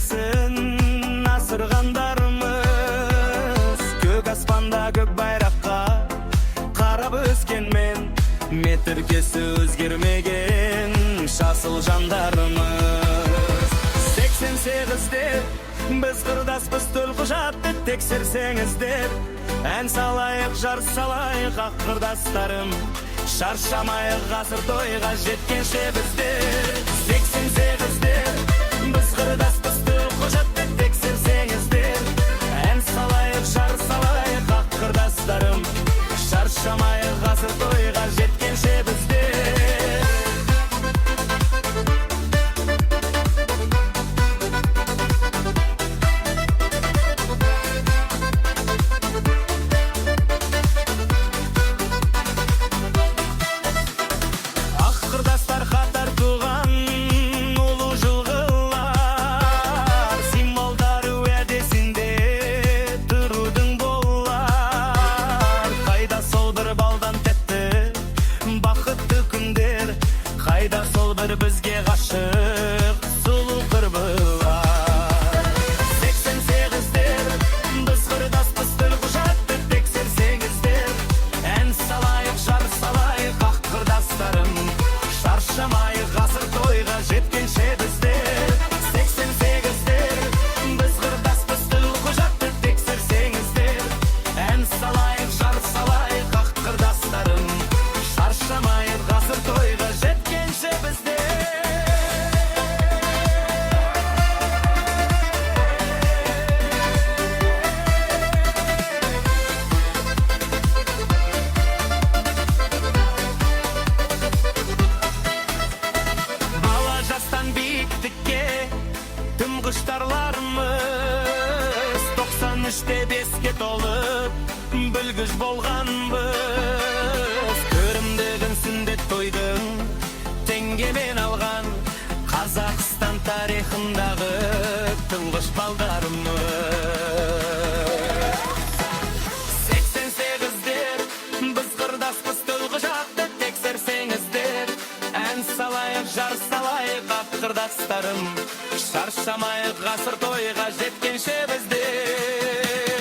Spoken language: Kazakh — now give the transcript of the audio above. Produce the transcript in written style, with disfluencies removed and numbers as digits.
өлкесін асырғандарымыз, көк аспанда көк байраққа қарап өскен мен, метіркесі өзгермеген жасыл жандарымыз. 88-де біз құрдаспыз, төлқұжатты тексерсеңіздер, ән салайық, жар салайық ақ құрдастарым, шаршамайық ғасыр тойға жеткенше біздер. 88-де біз құрдаспыз, төлқұжатты тексерсеңіздер, ән салайық, жар салайық ақ құрдастарым, шаршамайық ғасыр тойға жеткенше біздер. Құрдастар қатар туған ұлы жылғылар, символдар уәдесінде тұрудың болар. Қайда сол бір балдан тәтті бақытты күндер, қайда сол бір бізге ғашық сұлу құрбылар. 88-дер біз құрдаспыз, төлқұжатты тексерсеңіздер, ән салайық, жар салайық ақ құрдастарым, шаршамайық ғасыр тойға жеткенше біздер. 88-дер біз құрдаспыз, төлқұжатты тексерсеңіздер, ән салайық, жар салайық ақ құрдастарым, шаршамайық ғасыр тойға жеткенше біздер. Бала жастан биіктікке тым құштарлармыз, 93-те 5-ке толып білгіш болғанбыз. Көрімдігін сүндет тойдың теңгемен алған Қазақстан тарихындағы тұңғыш балдарымыз. 88-дер біз құрдаспыз, төлқұжатты тексерсеңіздер, ән салайық, жар салайық ақ құрдастарым, шаршамайық ғасыр тойға жеткенше біздер.